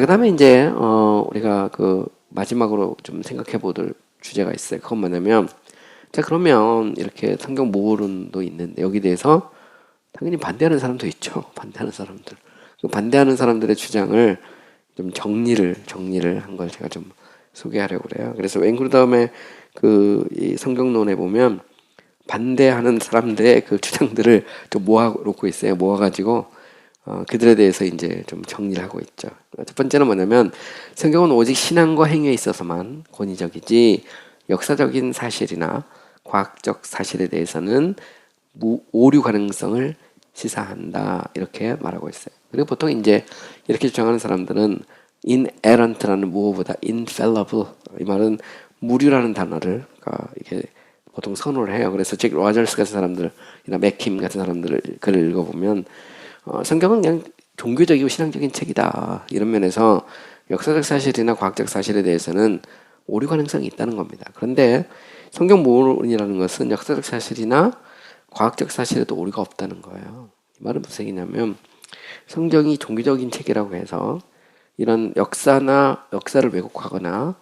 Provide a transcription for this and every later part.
그다음에 이제 우리가 그 마지막으로 좀 생각해 볼 주제가 있어요. 그건 뭐냐면 자 그러면 이렇게 성경 모호론도 있는데 여기 대해서 당연히 반대하는 사람도 있죠. 반대하는 사람들. 그 반대하는 사람들의 주장을 좀 정리를 한 걸 제가 좀 소개하려고 그래요. 그래서 웬그루 다음에 그 이 성경론에 보면 반대하는 사람들의 그 주장들을 좀 모아놓고 있어요. 모아가지고 그들에 대해서 이제 좀 정리를 하고 있죠. 첫 번째는 뭐냐면 성경은 오직 신앙과 행위에 있어서만 권위적이지 역사적인 사실이나 과학적 사실에 대해서는 오류 가능성을 시사한다 이렇게 말하고 있어요. 그리고 보통 이제 이렇게 주장하는 사람들은 inerrant라는 무어보다 infallible 이 말은 무류라는 단어를 이렇게 보통 선호를 해요. 그래서 잭 로저스 같은 사람들이나 맥킴 같은 사람들을 글을 읽어보면 성경은 그냥 종교적이고 신앙적인 책이다 이런 면에서 역사적 사실이나 과학적 사실에 대해서는 오류 가능성이 있다는 겁니다. 그런데 성경 모론이라는 것은 역사적 사실이나 과학적 사실에도 오류가 없다는 거예요. 이 말은 무슨 얘기냐면 성경이 종교적인 책이라고 해서 이런 역사를 왜곡하거나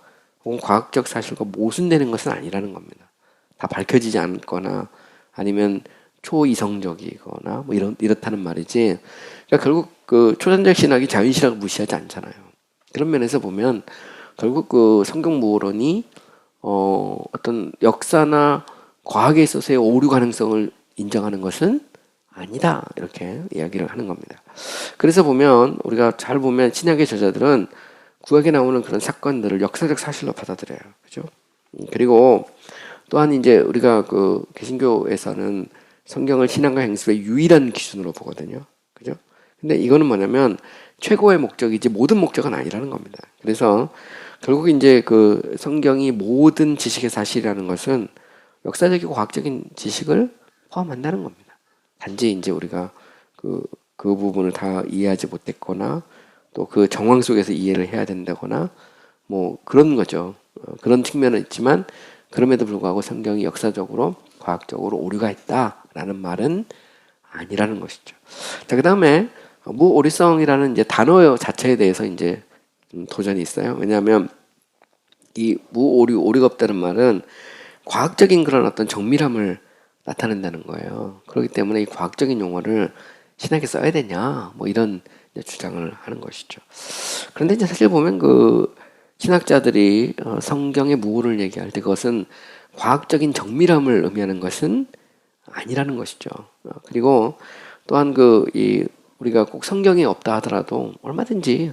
혹은 과학적 사실과 모순되는 것은 아니라는 겁니다. 다 밝혀지지 않거나 아니면 초이성적이거나 뭐 이렇다는 말이지. 그러니까 결국 그 초전적 신학이 자연신학을 무시하지 않잖아요. 그런 면에서 보면 결국 그 성경 모론이 어떤 역사나 과학에 있어서의 오류 가능성을 인정하는 것은 아니다 이렇게 이야기를 하는 겁니다. 그래서 보면 우리가 잘 보면 신약의 저자들은 구약에 나오는 그런 사건들을 역사적 사실로 받아들여요. 그죠? 그리고 또한 이제 우리가 그 개신교에서는 성경을 신앙과 행실의 유일한 기준으로 보거든요. 그죠? 근데 이거는 뭐냐면 최고의 목적이지 모든 목적은 아니라는 겁니다. 그래서 결국 이제 그 성경이 모든 지식의 사실이라는 것은 역사적이고 과학적인 지식을 포함한다는 겁니다. 단지 이제 우리가 그 부분을 다 이해하지 못했거나 또 그 정황 속에서 이해를 해야 된다거나 뭐 그런 거죠. 그런 측면은 있지만 그럼에도 불구하고 성경이 역사적으로 과학적으로 오류가 있다라는 말은 아니라는 것이죠. 자, 그다음에 무오류성이라는 이제 단어 자체에 대해서 이제 도전이 있어요. 왜냐하면 이 오류가 없다는 말은 과학적인 그런 어떤 정밀함을 나타낸다는 거예요. 그렇기 때문에 이 과학적인 용어를 신학에 써야 되냐, 뭐 이런 주장을 하는 것이죠. 그런데 이제 사실 보면 그 신학자들이 성경의 무오를 얘기할 때 그것은 과학적인 정밀함을 의미하는 것은 아니라는 것이죠. 그리고 또한 우리가 꼭 성경이 없다 하더라도 얼마든지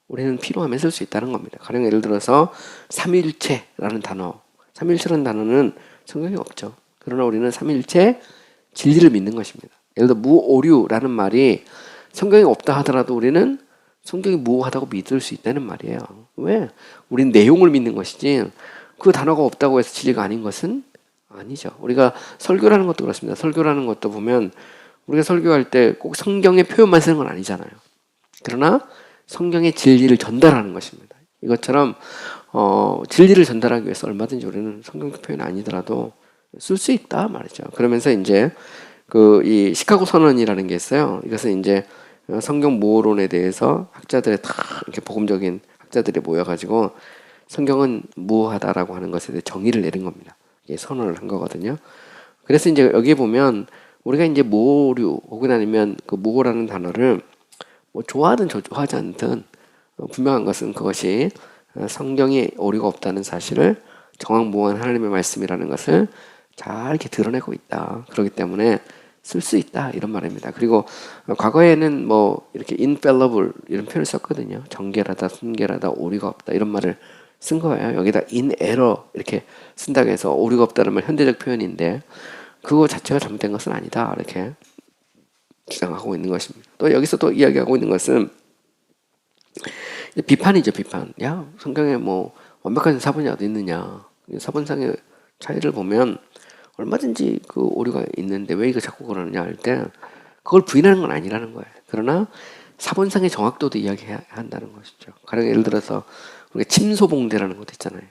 우리는 필요하면 쓸 수 있다는 겁니다. 가령 예를 들어서 삼위일체라는 단어, 삼위일체라는 단어는 성경에 없죠. 그러나 우리는 삼위일체 진리를 믿는 것입니다. 예를 들어 무오류라는 말이 성경에 없다 하더라도 우리는 성경이 무오하다고 믿을 수 있다는 말이에요. 왜? 우리는 내용을 믿는 것이지 그 단어가 없다고 해서 진리가 아닌 것은 아니죠. 우리가 설교라는 것도 그렇습니다. 설교라는 것도 보면 우리가 설교할 때 꼭 성경의 표현만 쓰는 건 아니잖아요. 그러나 성경의 진리를 전달하는 것입니다. 이것처럼 진리를 전달하기 위해서 얼마든지 우리는 성경적 표현이 아니더라도 쓸 수 있다 말이죠. 그러면서 이제 이 시카고 선언이라는 게 있어요. 이것은 이제 성경 모호론에 대해서 학자들의 다 이렇게 복음적인 학자들이 모여가지고 성경은 무오하다라고 하는 것에 대해 정의를 내린 겁니다. 이게 선언을 한 거거든요. 그래서 이제 여기에 보면 우리가 이제 모류 혹은 아니면 그 무오라는 단어를 뭐 좋아하든 좋아하지 않든 분명한 것은 그것이 성경에 오류가 없다는 사실을 정확무한 하나님의 말씀이라는 것을 잘 이렇게 드러내고 있다. 그렇기 때문에 쓸 수 있다 이런 말입니다. 그리고 과거에는 뭐 이렇게 infallible 이런 표현을 썼거든요. 정결하다, 순결하다, 오류가 없다 이런 말을 쓴 거예요. 여기다 in error 이렇게 쓴다고 해서 오류가 없다는 말 현대적 표현인데 그거 자체가 잘못된 것은 아니다 이렇게 주장하고 있는 것입니다. 또 여기서 또 이야기하고 있는 것은 비판이죠. 비판. 야 성경에 뭐 완벽한 사본이 어디 있느냐. 사본상의 차이를 보면 얼마든지 그 오류가 있는데 왜 이거 자꾸 그러느냐 할 때 그걸 부인하는 건 아니라는 거예요. 그러나 사본상의 정확도도 이야기해야 한다는 것이죠. 가령 예를 들어서 우리가 침소봉대라는 것도 있잖아요.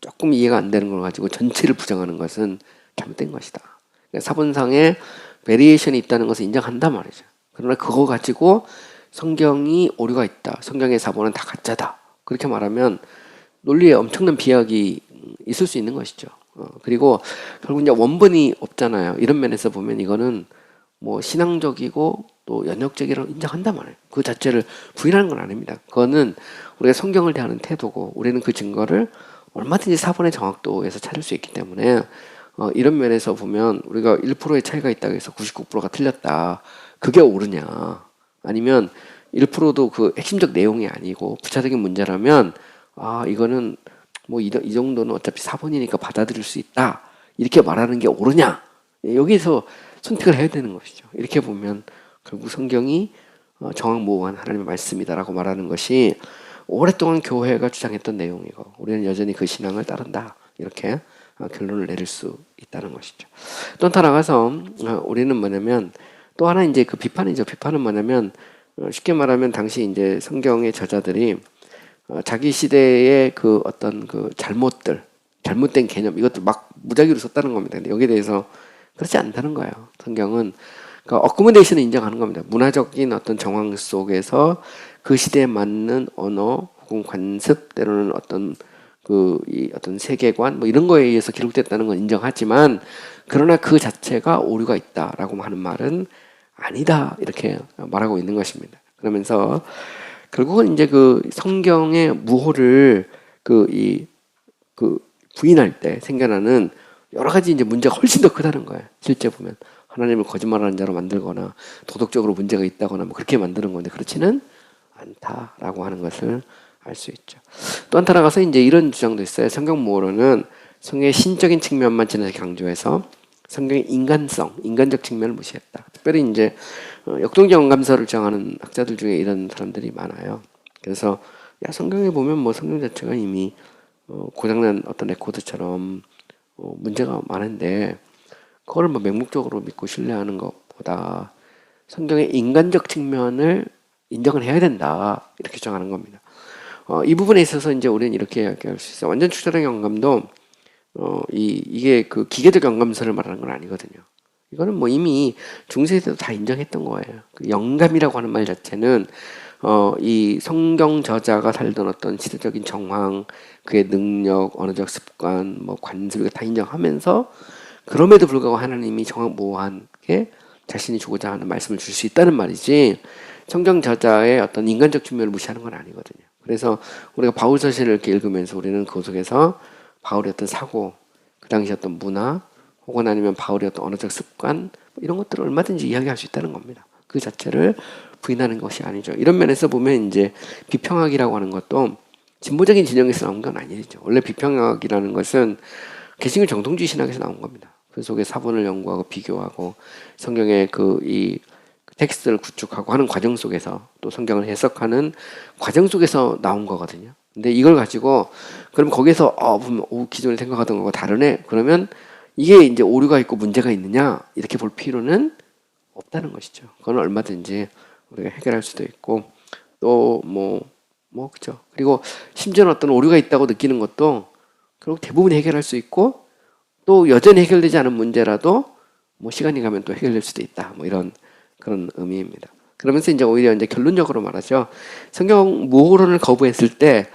조금 이해가 안 되는 걸 가지고 전체를 부정하는 것은 잘못된 것이다. 그러니까 사본상에 베리에이션이 있다는 것을 인정한단 말이죠. 그러나 그거 가지고 성경이 오류가 있다. 성경의 사본은 다 가짜다. 그렇게 말하면 논리에 엄청난 비약이 있을 수 있는 것이죠. 그리고 결국 이제 원본이 없잖아요. 이런 면에서 보면 이거는 뭐 신앙적이고 또 연역적이라고 인정한단 말이에요. 그 자체를 부인하는 건 아닙니다. 그거는 우리가 성경을 대하는 태도고 우리는 그 증거를 얼마든지 사본의 정확도에서 찾을 수 있기 때문에 이런 면에서 보면 우리가 1%의 차이가 있다고 해서 99%가 틀렸다. 그게 옳으냐. 아니면 1%도 그 핵심적 내용이 아니고 부차적인 문제라면 이거는 뭐 이 정도는 어차피 사본이니까 받아들일 수 있다. 이렇게 말하는 게 옳으냐. 여기서 선택을 해야 되는 것이죠. 이렇게 보면 결국 성경이 정확무오한 하나님의 말씀이다라고 말하는 것이 오랫동안 교회가 주장했던 내용이고 우리는 여전히 그 신앙을 따른다. 이렇게 결론을 내릴 수 있다는 것이죠. 또 나아가서 우리는 뭐냐면 또 하나 이제 그 비판이죠. 비판은 뭐냐면 쉽게 말하면 당시 이제 성경의 저자들이 자기 시대의 그 어떤 그 잘못된 개념 이것도 막 무작위로 썼다는 겁니다. 근데 여기에 대해서 그렇지 않다는 거예요. 성경은 그러니까 어코모데이션을 인정하는 겁니다. 문화적인 어떤 정황 속에서 그 시대에 맞는 언어 혹은 관습 때로는 어떤 이 어떤 세계관 뭐 이런 거에 의해서 기록됐다는 건 인정하지만 그러나 그 자체가 오류가 있다라고 하는 말은 아니다 이렇게 말하고 있는 것입니다. 그러면서 결국은 이제 그 성경의 무호를 부인할 때 생겨나는 여러 가지 이제 문제가 훨씬 더 크다는 거예요. 실제 보면 하나님을 거짓말하는 자로 만들거나 도덕적으로 문제가 있다거나 뭐 그렇게 만드는 건데 그렇지는 않다라고 하는 것을 알 수 있죠. 또 한 나아가서 이제 이런 주장도 있어요. 성경 무호론은 성경의 신적인 측면만 지나서 강조해서 성경의 인간적 측면을 무시했다. 특별히 이제 역동적 영감설을 주장하는 학자들 중에 이런 사람들이 많아요. 그래서 성경에 보면 뭐 성경 자체가 이미 고장난 어떤 레코드처럼 문제가 많은데 그걸 뭐 맹목적으로 믿고 신뢰하는 것보다 성경의 인간적 측면을 인정을 해야 된다 이렇게 주장하는 겁니다. 이 부분에 있어서 이제 우리는 이렇게 이야기할 수 있어요. 완전 추가적 영감도 이게 그 기계적 영감설을 말하는 건 아니거든요. 이거는 뭐 이미 중세 때도 다 인정했던 거예요. 그 영감이라고 하는 말 자체는 이 성경 저자가 살던 어떤 시대적인 정황, 그의 능력, 언어적 습관, 뭐 관습 이거 다 인정하면서 그럼에도 불구하고 하나님이 정확무오하게 자신이 주고자 하는 말씀을 줄 수 있다는 말이지 성경 저자의 어떤 인간적 측면을 무시하는 건 아니거든요. 그래서 우리가 바울 서신을 이렇게 읽으면서 우리는 그 속에서 바울의 어떤 사고, 그 당시 어떤 문화, 혹은 아니면 바울의 어떤 언어적 습관 이런 것들을 얼마든지 이야기할 수 있다는 겁니다. 그 자체를 부인하는 것이 아니죠. 이런 면에서 보면 이제 비평학이라고 하는 것도 진보적인 진영에서 나온 건 아니죠. 원래 비평학이라는 것은 개신교 정통주의 신학에서 나온 겁니다. 그 속에 사본을 연구하고 비교하고 성경의 이 텍스트를 구축하고 하는 과정 속에서 또 성경을 해석하는 과정 속에서 나온 거거든요. 근데 이걸 가지고 그럼 거기서 보면 기존에 생각하던 거가 다르네. 그러면 이게 이제 오류가 있고 문제가 있느냐 이렇게 볼 필요는 없다는 것이죠. 그건 얼마든지 우리가 해결할 수도 있고 또 그죠. 그리고 심지어는 어떤 오류가 있다고 느끼는 것도 결국 대부분 해결할 수 있고 또 여전히 해결되지 않은 문제라도 뭐 시간이 가면 또 해결될 수도 있다. 뭐 이런 그런 의미입니다. 그러면서 이제 오히려 이제 결론적으로 말하죠. 성경 무호론을 거부했을 때,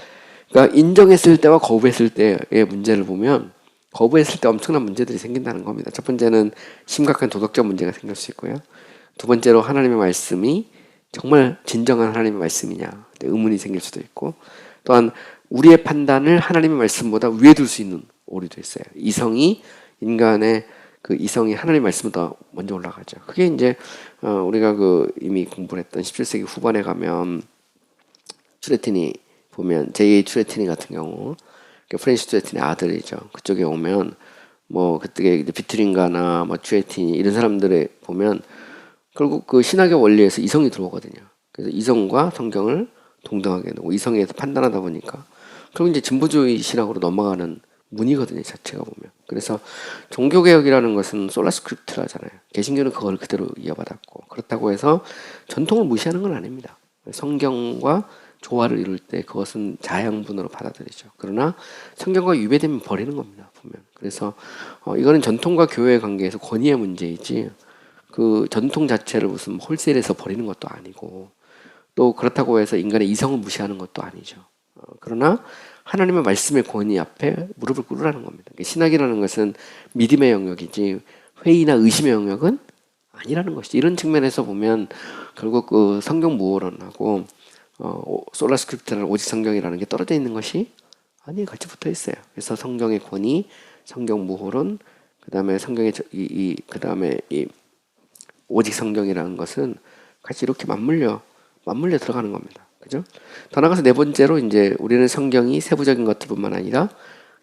그러니까 인정했을 때와 거부했을 때의 문제를 보면 거부했을 때 엄청난 문제들이 생긴다는 겁니다. 첫 번째는 심각한 도덕적 문제가 생길 수 있고요. 두 번째로 하나님의 말씀이 정말 진정한 하나님의 말씀이냐 의문이 생길 수도 있고 또한 우리의 판단을 하나님의 말씀보다 위에 둘 수 있는 오류도 있어요. 인간의 그 이성이 하나님의 말씀보다 먼저 올라가죠. 그게 이제 우리가 이미 공부를 했던 17세기 후반에 가면 추레티니 보면 제2 추레티니 같은 경우 프렌시 추레티니 아들이죠. 그쪽에 오면 뭐 그때 이제 비트링가나 뭐 추레티니 이런 사람들을 보면 결국 그 신학의 원리에서 이성이 들어오거든요. 그래서 이성과 성경을 동등하게 놓고 이성에서 판단하다 보니까 결국 이제 진보주의 신학으로 넘어가는 문이거든요, 자체가 보면. 그래서 종교개혁이라는 것은 솔라스크립트라잖아요. 개신교는 그걸 그대로 이어받았고 그렇다고 해서 전통을 무시하는 건 아닙니다. 성경과 조화를 이룰 때 그것은 자양분으로 받아들이죠. 그러나 성경과 위배되면 버리는 겁니다, 보면. 그래서 이거는 전통과 교회의 관계에서 권위의 문제이지 그 전통 자체를 무슨 홀세일해서 버리는 것도 아니고 또 그렇다고 해서 인간의 이성을 무시하는 것도 아니죠. 그러나 하나님의 말씀의 권위 앞에 무릎을 꿇으라는 겁니다. 신학이라는 것은 믿음의 영역이지 회의나 의심의 영역은 아니라는 것이죠. 이런 측면에서 보면 결국 그 성경 무어론하고 솔라 스크립트라는 오직 성경이라는 게 떨어져 있는 것이 아니 같이 붙어 있어요. 그래서 성경의 권위, 성경 무어론, 그다음에 성경의 그다음에 이 오직 성경이라는 것은 같이 이렇게 맞물려 들어가는 겁니다. 그죠? 더 나아가서 네 번째로 이제 우리는 성경이 세부적인 것들뿐만 아니라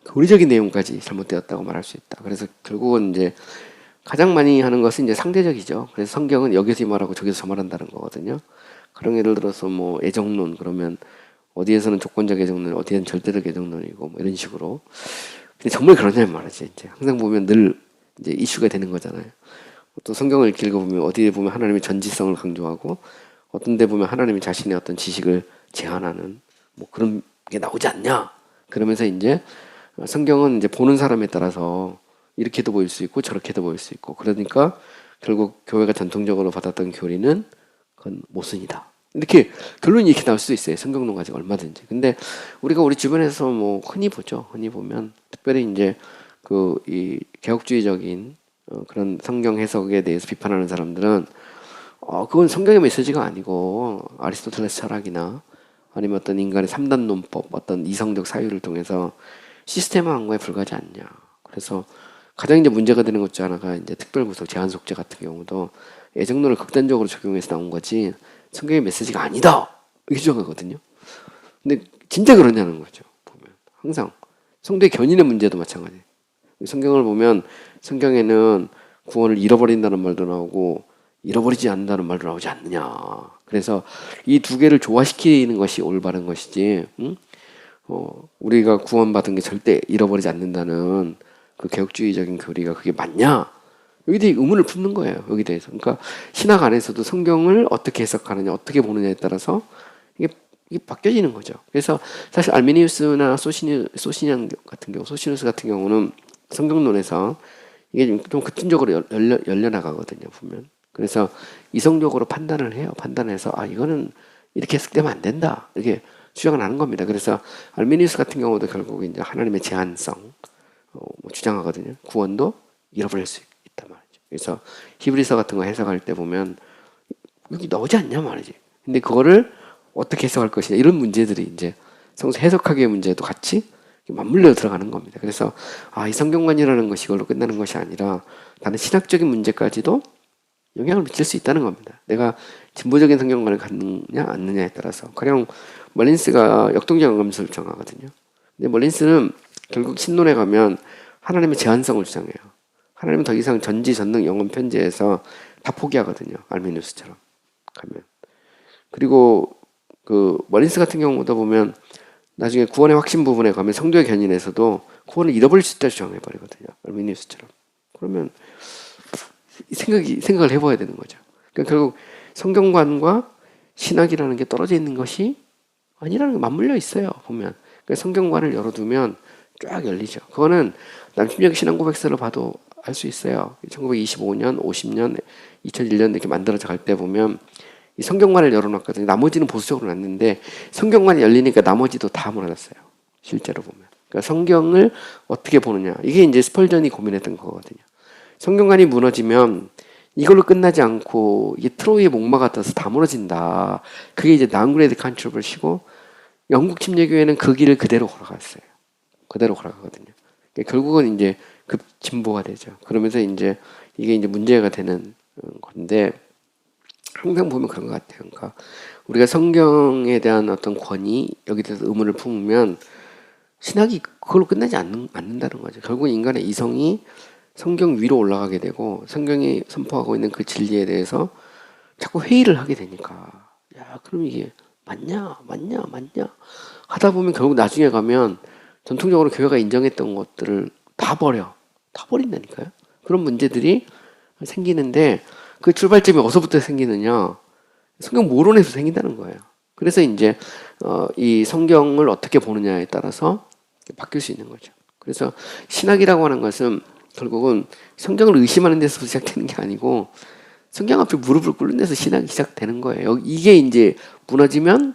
교리적인 내용까지 잘못되었다고 말할 수 있다. 그래서 결국은 이제 가장 많이 하는 것은 이제 상대적이죠. 그래서 성경은 여기서 이 말하고 저기서 저 말한다는 거거든요. 그런 예를 들어서 뭐 애정론 그러면 어디에서는 조건적 애정론, 어디에는 절대적 애정론이고 뭐 이런 식으로. 근데 정말 그러냐는 말이지. 이제 항상 보면 늘 이제 이슈가 되는 거잖아요. 또 성경을 읽어보면 어디에 보면 하나님의 전지성을 강조하고 어떤 데 보면 하나님이 자신의 어떤 지식을 제한하는 뭐 그런 게 나오지 않냐. 그러면서 이제 성경은 이제 보는 사람에 따라서 이렇게도 보일 수 있고 저렇게도 보일 수 있고 그러니까 결국 교회가 전통적으로 받았던 교리는 그건 모순이다. 이렇게 결론이 이렇게 나올 수도 있어요. 성경론 가지고 얼마든지. 근데 우리가 우리 주변에서 뭐 흔히 보죠. 흔히 보면 특별히 이제 그 이 개혁주의적인 그런 성경 해석에 대해서 비판하는 사람들은 그건 성경의 메시지가 아니고 아리스토텔레스 철학이나 아니면 어떤 인간의 3단 논법, 어떤 이성적 사유를 통해서 시스템화한 거에 불과하지 않냐. 그래서 가장 이제 문제가 되는 것 중 하나가 이제 특별구속 제한 속죄 같은 경우도 애정론을 극단적으로 적용해서 나온 거지 성경의 메시지가 아니다 이렇게 주장하거든요. 근데 진짜 그러냐는 거죠. 보면 항상 성도의 견인의 문제도 마찬가지. 성경을 보면 성경에는 구원을 잃어버린다는 말도 나오고 잃어버리지 않는다는 말도 나오지 않느냐. 그래서 이 두 개를 조화시키는 것이 올바른 것이지. 우리가 구원받은 게 절대 잃어버리지 않는다는 그 개혁주의적인 교리가 그게 맞냐? 여기 대해 의문을 품는 거예요. 여기 대해서. 그러니까 신학 안에서도 성경을 어떻게 해석하느냐, 어떻게 보느냐에 따라서 이게 바뀌어지는 거죠. 그래서 사실 알미니우스나 소시누스 같은 경우는 성경론에서 이게 좀 급진적으로 열려나가거든요. 보면. 그래서 이성적으로 판단을 해요. 판단해서 이거는 이렇게 해석되면 안 된다. 이렇게 주장을 하는 겁니다. 그래서 알미니우스 같은 경우도 결국 이제 하나님의 제한성 뭐 주장하거든요. 구원도 잃어버릴 수 있단 말이죠. 그래서 히브리서 같은 거 해석할 때 보면 여기 나오지 않냐 말이지. 근데 그거를 어떻게 해석할 것이냐 이런 문제들이 이제 성서 해석하기의 문제도 같이 맞물려 들어가는 겁니다. 그래서 이 성경관이라는 것이 이걸로 끝나는 것이 아니라 다른 신학적인 문제까지도 영향을 미칠 수 있다는 겁니다. 내가 진보적인 성경관을 갖느냐 않느냐에 따라서. 가령 멀린스가 역동적 감수를 정하거든요. 근데 멀린스는 결국 신론에 가면 하나님의 제한성을 주장해요. 하나님은 더 이상 전지, 전능, 영원, 편재에서 다 포기하거든요. 알미누스처럼 가면. 그리고 그 멀린스 같은 경우도 보면 나중에 구원의 확신 부분에 가면 성도의 견인에서도 구원을 잃어버릴 수 있다 주장해버리거든요. 알미니우스처럼. 그러면 생각을 해봐야 되는 거죠. 그러니까 결국 성경관과 신학이라는 게 떨어져 있는 것이 아니라는 게 맞물려 있어요. 보면. 그러니까 성경관을 열어두면 쫙 열리죠. 그거는 남심적 신앙고백서를 봐도 알 수 있어요. 1925년, 50년, 2001년 이렇게 만들어져 갈 때 보면 이 성경관을 열어놨거든요. 나머지는 보수적으로 놨는데 성경관이 열리니까 나머지도 다 무너졌어요. 실제로 보면. 그러니까 성경을 어떻게 보느냐. 이게 이제 스펄전이 고민했던 거거든요. 성경관이 무너지면 이걸로 끝나지 않고 이게 트로이의 목마가 떠서 다 무너진다. 그게 이제 다운그레이드 컨트로버시고 영국 침례교회는 그 길을 그대로 걸어갔어요. 그대로 걸어가거든요. 그러니까 결국은 이제 급진보가 되죠. 그러면서 이제 이게 이제 문제가 되는 건데 항상 보면 그런 것 같아요. 그러니까 우리가 성경에 대한 어떤 권위 여기 대해서 의문을 품으면 신학이 그걸로 끝나지 않는다는 거죠. 결국 인간의 이성이 성경 위로 올라가게 되고 성경이 선포하고 있는 그 진리에 대해서 자꾸 회의를 하게 되니까 그럼 이게 맞냐 하다 보면 결국 나중에 가면 전통적으로 교회가 인정했던 것들을 다 버린다니까요. 그런 문제들이 생기는데 그 출발점이 어디서부터 생기느냐? 성경 모론에서 생긴다는 거예요. 그래서 이제 이 성경을 어떻게 보느냐에 따라서 바뀔 수 있는 거죠. 그래서 신학이라고 하는 것은 결국은 성경을 의심하는 데서 시작되는 게 아니고 성경 앞에 무릎을 꿇는 데서 신학이 시작되는 거예요. 이게 이제 무너지면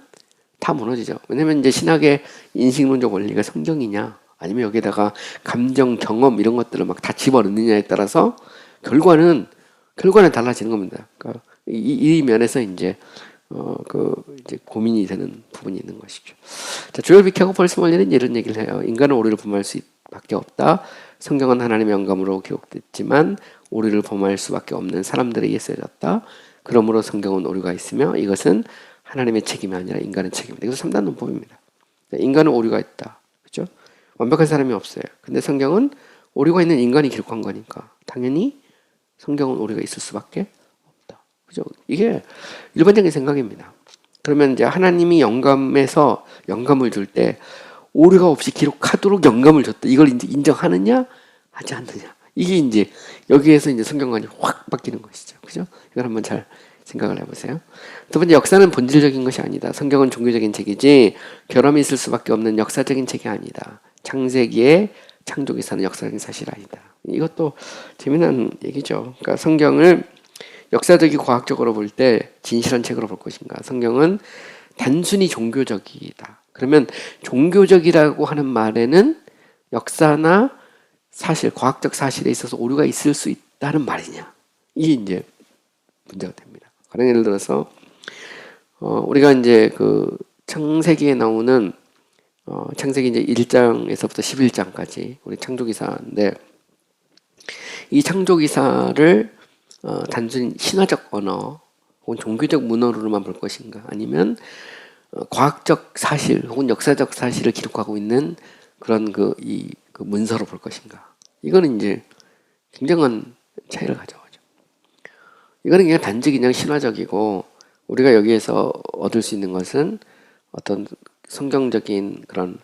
다 무너지죠. 왜냐면 이제 신학의 인식론적 원리가 성경이냐, 아니면 여기에다가 감정, 경험 이런 것들을 막 다 집어넣느냐에 따라서 결과는 달라지는 겁니다. 그러니까 이 면에서 이제 이제 고민이 되는 부분이 있는 것이죠. 자, 조엘 비케하고 펄스 멀리는 이런 얘기를 해요. 인간은 오류를 범할 수밖에 없다. 성경은 하나님의 영감으로 기록됐지만 오류를 범할 수밖에 없는 사람들에 의해 쓰여졌다. 그러므로 성경은 오류가 있으며 이것은 하나님의 책임이 아니라 인간의 책임이다. 이것은 3단 논법입니다. 인간은 오류가 있다. 그렇죠? 완벽한 사람이 없어요. 근데 성경은 오류가 있는 인간이 기록한 거니까 당연히 성경은 오류가 있을 수밖에 없다. 그죠? 이게 일반적인 생각입니다. 그러면 이제 하나님이 영감에서 영감을 줄 때 오류가 없이 기록하도록 영감을 줬다. 이걸 이제 인정하느냐, 하지 않느냐. 이게 이제 여기에서 이제 성경관이 확 바뀌는 것이죠. 그죠? 이걸 한번 잘 생각을 해보세요. 두 번째, 역사는 본질적인 것이 아니다. 성경은 종교적인 책이지 결함이 있을 수밖에 없는 역사적인 책이 아니다. 창세기의 창조기사는 역사적인 사실이 아니다. 이것도 재미난 얘기죠. 그러니까 성경을 역사적이고 과학적으로 볼 때 진실한 책으로 볼 것인가. 성경은 단순히 종교적이다. 그러면 종교적이라고 하는 말에는 역사나 사실, 과학적 사실에 있어서 오류가 있을 수 있다는 말이냐. 이게 이제 문제가 됩니다. 가령 예를 들어서 우리가 이제 그 창세기에 나오는 창세기 이제 1장에서부터 11장까지 우리 창조기사인데, 이 창조기사를 단순히 신화적 언어 혹은 종교적 문헌으로만 볼 것인가, 아니면 과학적 사실 혹은 역사적 사실을 기록하고 있는 그런 그 문서로 볼 것인가. 이거는 이제 굉장한 차이를 가져오죠. 이거는 그냥 단지 그냥 신화적이고, 우리가 여기에서 얻을 수 있는 것은 어떤 성경적인 그런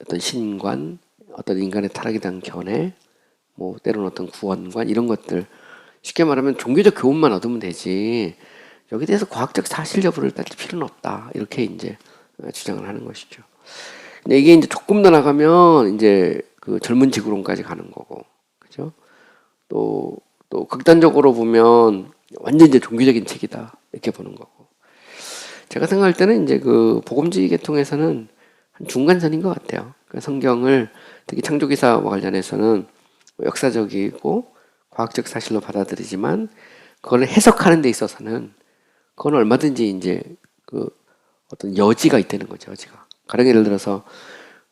어떤 신관, 어떤 인간의 타락에 대한 견해, 뭐 때로는 어떤 구원관, 이런 것들, 쉽게 말하면 종교적 교훈만 얻으면 되지 여기에 대해서 과학적 사실 여부를 따질 필요는 없다. 이렇게 이제 주장을 하는 것이죠. 근데 이게 이제 조금 더 나가면 이제 그 젊은 지구론까지 가는 거고, 그죠? 또 극단적으로 보면 완전 이제 종교적인 책이다. 이렇게 보는 거고. 제가 생각할 때는 이제 그 복음주의 계통에서는 한 중간선인 것 같아요. 그러니까 성경을 특히 창조기사와 관련해서는 역사적이고 과학적 사실로 받아들이지만, 그걸 해석하는 데 있어서는 그건 얼마든지 이제 그 어떤 여지가 있다는 거죠. 여지가. 가령 예를 들어서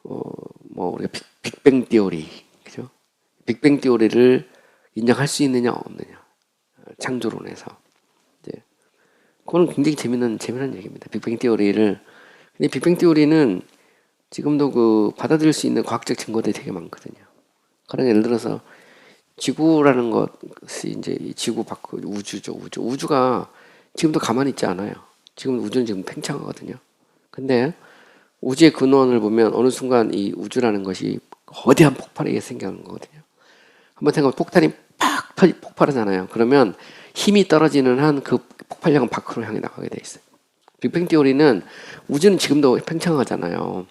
뭐 우리가 빅뱅 티오리, 그죠? 빅뱅 티오리를 인정할 수 있느냐 없느냐, 창조론에서 이제 그거는 굉장히 재미난 얘기입니다. 빅뱅 티오리를. 근데 빅뱅 티오리는 지금도 그 받아들일 수 있는 과학적 증거들이 되게 많거든요. 가령 예를 들어서 지구라는 것이 이제 이 지구 밖 우주죠. 우주가 지금도 가만히 있지 않아요. 지금 우주는 지금 팽창하거든요. 근데 우주의 근원을 보면 어느 순간 이 우주라는 것이 거대한 폭발에 의해 생겨난 거거든요. 한번 생각하면 폭탄이 폭발하잖아요. 그러면 힘이 떨어지는 한 그 폭발량은 밖으로 향해 나가게 돼 있어요. 빅뱅 티오리는 우주는 지금도 팽창하잖아요.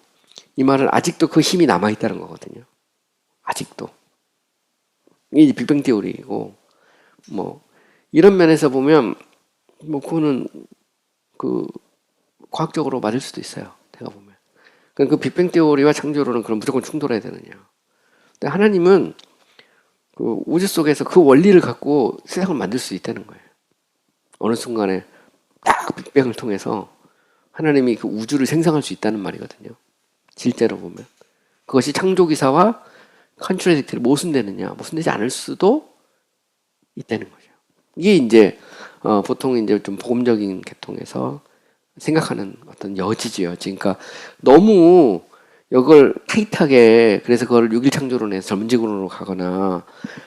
이 말은 아직도 그 힘이 남아있다는 거거든요. 아직도. 이게 빅뱅 티오리고, 뭐 이런 면에서 보면 뭐 그거는 그 과학적으로 맞을 수도 있어요. 제가 보면. 그러니까 그 빅뱅 티오리와 창조론은 그럼 무조건 충돌해야 되느냐. 근데 하나님은 그 우주 속에서 그 원리를 갖고 세상을 만들 수 있다는 거예요. 어느 순간에 딱 빅뱅을 통해서 하나님이 그 우주를 생성할 수 있다는 말이거든요. 실제로 보면. 그것이 창조기사와 컨트라딕트를 모순되지 않을 수도 있다는 거죠. 이게 이제 보통 이제 좀 복음적인 계통에서 생각하는 어떤 여지죠, 여지. 그러니까 너무 이걸 타이트하게, 그래서 그걸 6.1 창조론에서 전문직으로 가거나,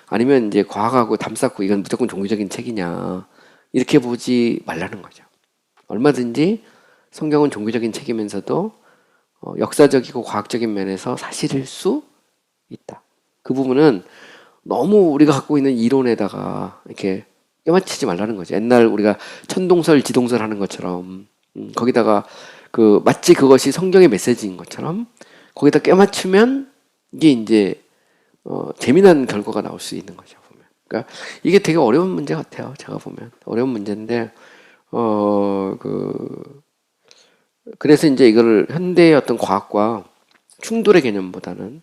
아니면 이제 과학하고 담쌓고 이건 무조건 종교적인 책이냐, 이렇게 보지 말라는 거죠. 얼마든지 성경은 종교적인 책이면서도 역사적이고 과학적인 면에서 사실일 수 있다. 그 부분은 너무 우리가 갖고 있는 이론에다가 이렇게 껴맞추지 말라는 거죠. 옛날 우리가 천동설, 지동설 하는 것처럼, 거기다가 마치 그것이 성경의 메시지인 것처럼 거기다 껴맞추면 이게 이제 재미난 결과가 나올 수 있는 거죠. 보면. 그러니까 이게 되게 어려운 문제 같아요. 제가 보면 어려운 문제인데 그래서 이제 이거를 현대의 어떤 과학과 충돌의 개념보다는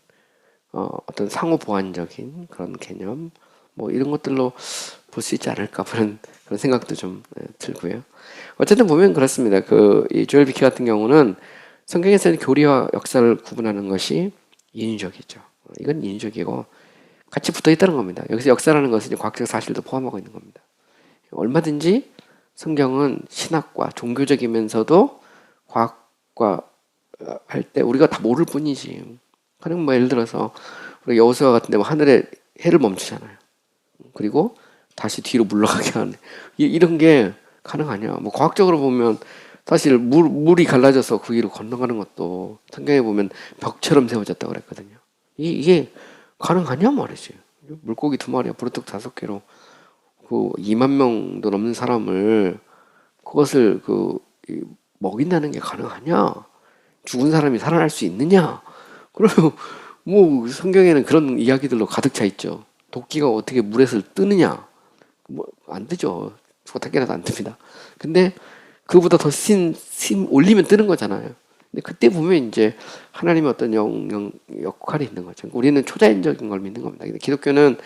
어떤 상호 보완적인 그런 개념 뭐 이런 것들로 볼 수 있지 않을까 그런 생각도 좀 들고요. 어쨌든 보면 그렇습니다. 이 조엘 비키 같은 경우는 성경에서는 교리와 역사를 구분하는 것이 인위적이죠. 이건 인위적이고 같이 붙어 있다는 겁니다. 여기서 역사라는 것은 이제 과학적 사실도 포함하고 있는 겁니다. 얼마든지 성경은 신학과 종교적이면서도 과학과 할 때 우리가 다 모를 뿐이지. 그냥 뭐 예를 들어서 우리 여호수아 같은 데 뭐 하늘에 해를 멈추잖아요. 그리고 다시 뒤로 물러가게 하는 이런 게 가능하냐? 뭐 과학적으로 보면 사실 물이 갈라져서 그 위로 건너가는 것도 성경에 보면 벽처럼 세워졌다고 그랬거든요. 이게 가능하냐 말이지. 물고기 2마리와 부르떡 5개로 그 2만 명도 넘는 사람을 그것을 먹인다는 게 가능하냐? 죽은 사람이 살아날 수 있느냐? 그러면 뭐 성경에는 그런 이야기들로 가득 차 있죠. 도끼가 어떻게 물에서 뜨느냐? 뭐 안 뜨죠. 죽었다깨라도 안 뜹니다. 근데 그보다 더 심 올리면 뜨는 거잖아요. 근데 그때 보면 이제 하나님의 어떤 역할이 있는 거죠. 우리는 초자연적인 걸 믿는 겁니다. 근데 기독교는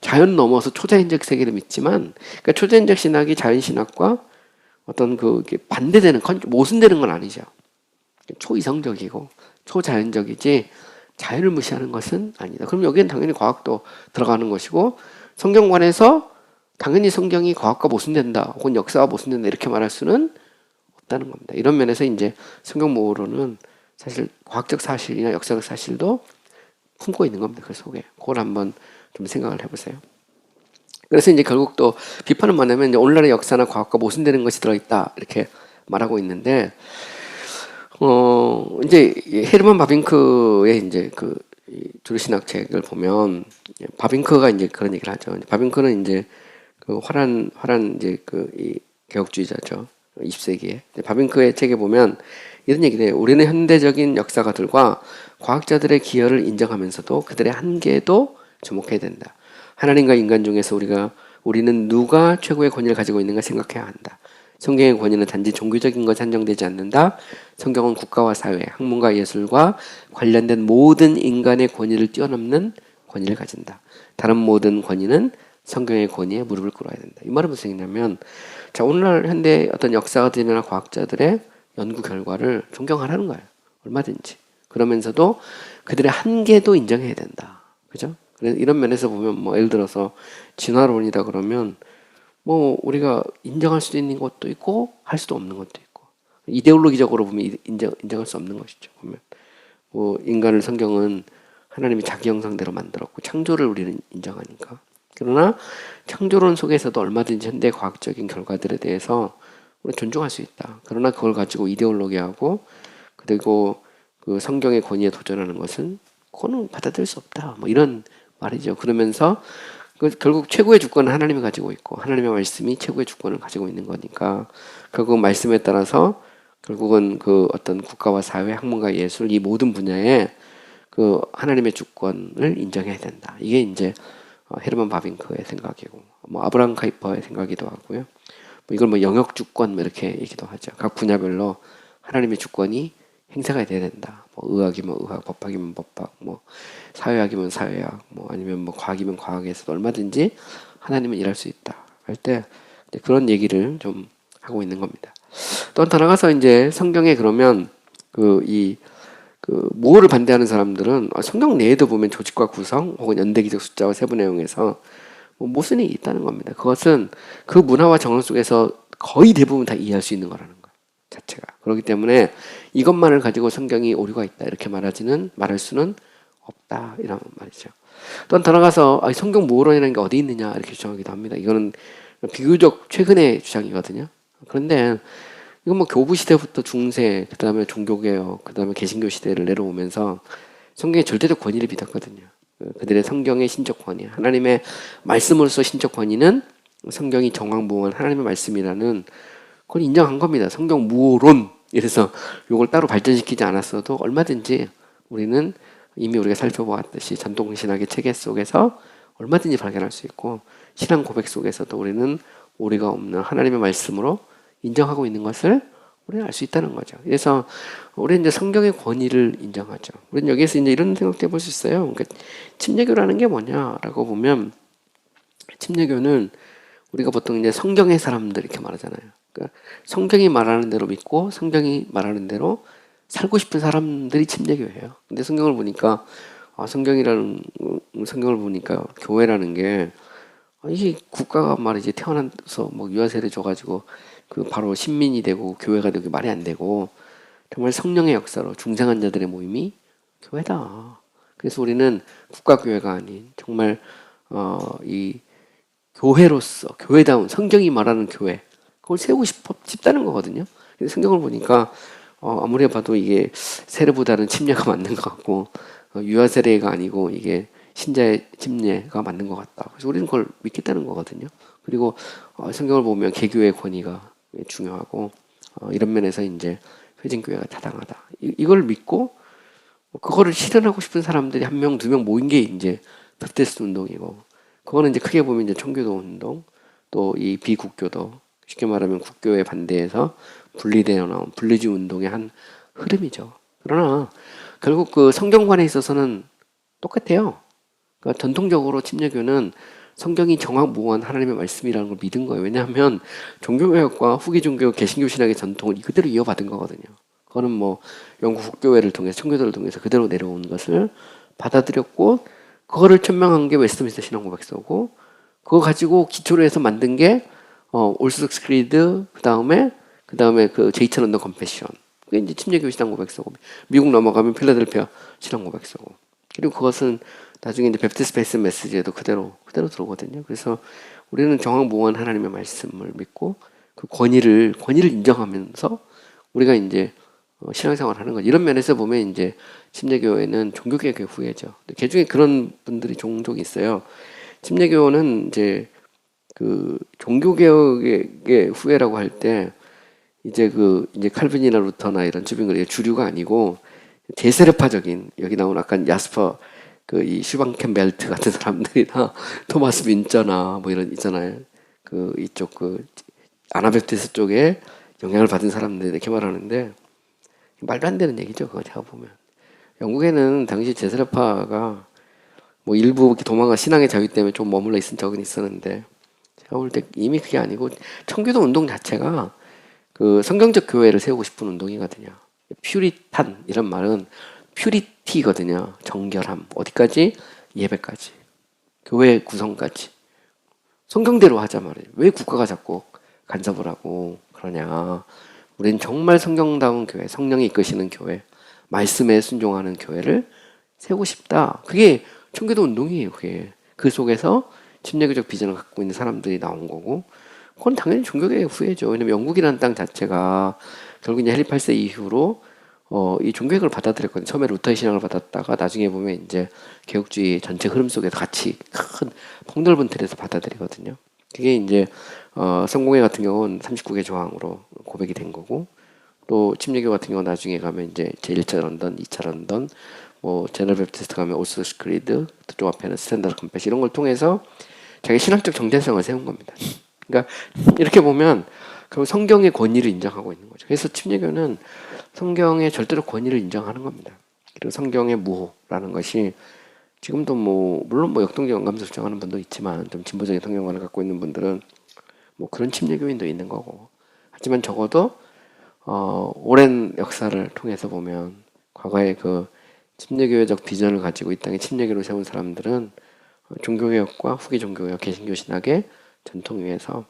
자연 넘어서 초자연적 세계를 믿지만, 그러니까 초자연적 신학이 자연 신학과 어떤 반대되는 모순되는 건 아니죠. 초이성적이고 초자연적이지 자연을 무시하는 것은 아니다. 그럼 여기는 당연히 과학도 들어가는 것이고 성경관에서 당연히 성경이 과학과 모순된다 혹은 역사와 모순된다 이렇게 말할 수는 없다는 겁니다. 이런 면에서 이제 성경모호론은 사실 과학적 사실이나 역사적 사실도 품고 있는 겁니다. 그 속에. 그걸 한번 좀 생각을 해보세요. 그래서 이제 결국 또 비판은 뭐냐면 이제 오늘날의 역사나 과학과 모순되는 것이 들어있다 이렇게 말하고 있는데 이제 헤르만 바빙크의 이제 주류신학 책을 보면 바빙크가 이제 그런 얘기를 하죠. 바빙크는 이제 화란 이제 이 개혁주의자죠. 20세기에 바빙크의 책에 보면 이런 얘기를 해요. 우리는 현대적인 역사가들과 과학자들의 기여를 인정하면서도 그들의 한계도 주목해야 된다. 하나님과 인간 중에서 우리는 누가 최고의 권위를 가지고 있는가 생각해야 한다. 성경의 권위는 단지 종교적인 것에 한정되지 않는다. 성경은 국가와 사회, 학문과 예술과 관련된 모든 인간의 권위를 뛰어넘는 권위를 가진다. 다른 모든 권위는 성경의 권위에 무릎을 꿇어야 된다. 이 말은 무슨 얘기냐면, 자, 오늘날 현대 어떤 역사가들이나 과학자들의 연구 결과를 존경하라는 거예요. 얼마든지. 그러면서도 그들의 한계도 인정해야 된다. 그죠? 이런 면에서 보면 뭐 예를 들어서 진화론이다 그러면 뭐 우리가 인정할 수도 있는 것도 있고 할 수도 없는 것도 있고 이데올로기적으로 보면 인정할 수 없는 것이죠. 보면 뭐 인간을 성경은 하나님이 자기 형상대로 만들었고 창조를 우리는 인정하니까. 그러나 창조론 속에서도 얼마든지 현대 과학적인 결과들에 대해서 우리는 존중할 수 있다. 그러나 그걸 가지고 이데올로기하고 그리고 그 성경의 권위에 도전하는 것은 그거는 받아들일 수 없다. 뭐 이런 말이죠. 그러면서 결국 최고의 주권은 하나님이 가지고 있고 하나님의 말씀이 최고의 주권을 가지고 있는 거니까 결국 말씀에 따라서 결국은 어떤 국가와 사회, 학문과 예술 이 모든 분야에 하나님의 주권을 인정해야 된다. 이게 이제 헤르만 바빙크의 생각이고 뭐 아브라함 카이퍼의 생각이기도 하고요. 뭐 이걸 뭐 영역 주권 뭐 이렇게 얘기도 하죠. 각 분야별로 하나님의 주권이 행사가 돼야 된다. 뭐 의학이면 의학, 법학이면 법학, 뭐 사회학이면 사회학, 뭐 아니면 뭐 과학이면 과학에서 얼마든지 하나님은 일할 수 있다. 할 때 그런 얘기를 좀 하고 있는 겁니다. 또 더 나가서 이제 성경에 그러면 무엇을 반대하는 사람들은 성경 내에도 보면 조직과 구성 혹은 연대기적 숫자와 세부 내용에서 뭐 모순이 있다는 겁니다. 그것은 그 문화와 정황 속에서 거의 대부분 다 이해할 수 있는 거라는 거예요. 자체가. 그렇기 때문에 이것만을 가지고 성경이 오류가 있다 이렇게 말할 수는 없다 이런 말이죠. 또 더 나가서 성경 무호론이라는 게 어디 있느냐 이렇게 주장하기도 합니다. 이거는 비교적 최근의 주장이거든요. 그런데 이건 뭐 교부 시대부터 중세, 그 다음에 종교개혁, 그 다음에 개신교 시대를 내려오면서 성경의 절대적 권위를 믿었거든요. 그들의 성경의 신적 권위, 하나님의 말씀으로서 신적 권위는 성경이 정황무한 하나님의 말씀이라는 그걸 인정한 겁니다. 성경 무호론. 이래서 이걸 따로 발전시키지 않았어도 얼마든지 우리는 이미 우리가 살펴보았듯이 전통신학의 체계 속에서 얼마든지 발견할 수 있고 신앙 고백 속에서도 우리는 오리가 없는 하나님의 말씀으로 인정하고 있는 것을 우리는 알 수 있다는 거죠. 그래서 우리는 이제 성경의 권위를 인정하죠. 우리는 여기에서 이제 이런 생각도 해볼 수 있어요. 그러니까 침례교라는 게 뭐냐라고 보면 침례교는 우리가 보통 이제 성경의 사람들 이렇게 말하잖아요. 그러니까 성경이 말하는 대로 믿고 성경이 말하는 대로 살고 싶은 사람들이 침례교예요. 근데 성경을 보니까 성경을 보니까 교회라는 게 이게 국가가 말이지 태어나서 뭐 유아세례 줘가지고 그 바로 신민이 되고 교회가 되고 말이 안 되고 정말 성령의 역사로 중생한 자들의 모임이 교회다. 그래서 우리는 국가교회가 아닌 정말 이 교회로서 교회다운 성경이 말하는 교회 그걸 세우고 싶다는 거거든요. 근데 성경을 보니까 아무리 봐도 이게 세례보다는 침례가 맞는 것 같고 유아세례가 아니고 이게 신자의 침례가 맞는 것 같다. 그래서 우리는 그걸 믿겠다는 거거든요. 그리고 성경을 보면 개교의 권위가 중요하고 이런 면에서 이제 회진교회가 타당하다. 이걸 믿고 그거를 실현하고 싶은 사람들이 한 명, 두 명 모인 게 이제 베프티스트 운동이고 그거는 이제 크게 보면 이제 청교도 운동 또 이 비국교도 쉽게 말하면 국교에 반대해서 분리되어 나온 분리주의 운동의 한 흐름이죠. 그러나 결국 그 성경관에 있어서는 똑같아요. 그러니까 전통적으로 침례교는 성경이 정확무한 하나님의 말씀이라는 걸 믿은 거예요. 왜냐하면 종교개혁과 후기 종교 개신교 신학의 전통을 그대로 이어받은 거거든요. 그거는 뭐 영국 국교회를 통해서 청교도를 통해서 그대로 내려온 것을 받아들였고 그거를 천명한 게 웨스트민스터 신앙고백서고 그거 가지고 기초로 해서 만든 게 올소독스 크리드 그다음에 그 제이천 언더 컨페션 그게 이제 침례교 신앙고백서고 미국 넘어가면 필라델피아 신앙고백서고 그리고 그것은 나중에 이제 베프티스트 베이스 메시지에도 그대로 들어오거든요. 그래서 우리는 정확무한 하나님의 말씀을 믿고 그 권위를 인정하면서 우리가 이제 신앙생활을 하는 거죠. 이런 면에서 보면 이제 침례교회는 종교개혁의 후예죠. 그 중에 그런 분들이 종종 있어요. 침례교는 이제 그 종교개혁의 후예라고 할 때 이제 이제 칼빈이나 루터나 이런 주변의 주류가 아니고 대세례파적인 여기 나온 아까 야스퍼 이 슈방켄 벨트 같은 사람들이나 토마스 민저나 뭐 이런 있잖아요. 이쪽 아나베프티스 쪽에 영향을 받은 사람들 이렇게 말하는데 말도 안 되는 얘기죠. 그거 제가 보면 영국에는 당시 제세례파가 뭐 일부 이렇게 도망가 신앙의 자유 때문에 좀 머물러 있은 적은 있었는데 제가 볼 때 이미 그게 아니고 청교도 운동 자체가 그 성경적 교회를 세우고 싶은 운동이거든요. 퓨리탄 이런 말은 퓨리티거든요. 정결함. 어디까지? 예배까지. 교회 구성까지. 성경대로 하자 말이에요. 왜 국가가 자꾸 간섭을 하고 그러냐. 우리는 정말 성경다운 교회, 성령이 이끄시는 교회, 말씀에 순종하는 교회를 세우고 싶다. 그게 청교도 운동이에요. 그게. 그 속에서 침례교적 비전을 갖고 있는 사람들이 나온 거고 그건 당연히 종교개혁의 후예죠. 왜냐면 영국이라는 땅 자체가 결국 이제 헨리 8세 이후로 이 종교개혁을 받아들였거든요. 처음에 루터의 신앙을 받았다가 나중에 보면 이제 개혁주의 전체 흐름 속에서 같이 큰 폭넓은 틀에서 받아들이거든요. 그게 이제 성공회 같은 경우는 39개 조항으로 고백이 된 거고 또 침례교 같은 경우 나중에 가면 이제 제1차 런던, 2차 런던 뭐 제너럴 베프티스트 가면 올소독스 크리드 또 앞에는 스탠다드 컨페션 이런 걸 통해서 자기 신학적 정체성을 세운 겁니다. 그러니까 이렇게 보면 결국 성경의 권위를 인정하고 있는 거죠. 그래서 침례교는 성경의 절대적 권위를 인정하는 겁니다. 그리고 성경의 무호라는 것이 지금도 뭐 물론 뭐 역동적 영감을 주장하는 분도 있지만 좀 진보적인 성경관을 갖고 있는 분들은 뭐 그런 침례교인도 있는 거고 하지만 적어도 오랜 역사를 통해서 보면 과거의 그 침례교회적 비전을 가지고 이 땅에 침례교를 세운 사람들은 종교개혁과 후기 종교개혁 개신교 신학의 전통 위에서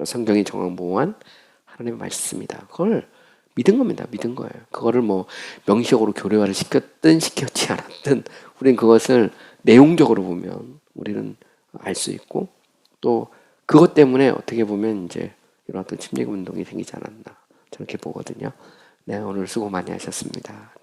성경이 정확무한 하나님의 말씀이다. 그걸 믿은 겁니다. 믿은 거예요. 그거를 뭐 명시적으로 교례화를 시켰든 시켰지 않았든 우리는 그것을 내용적으로 보면 우리는 알 수 있고 또 그것 때문에 어떻게 보면 이제 이런 어떤 침례 운동이 생기지 않았나 저렇게 보거든요. 네, 오늘 수고 많이 하셨습니다.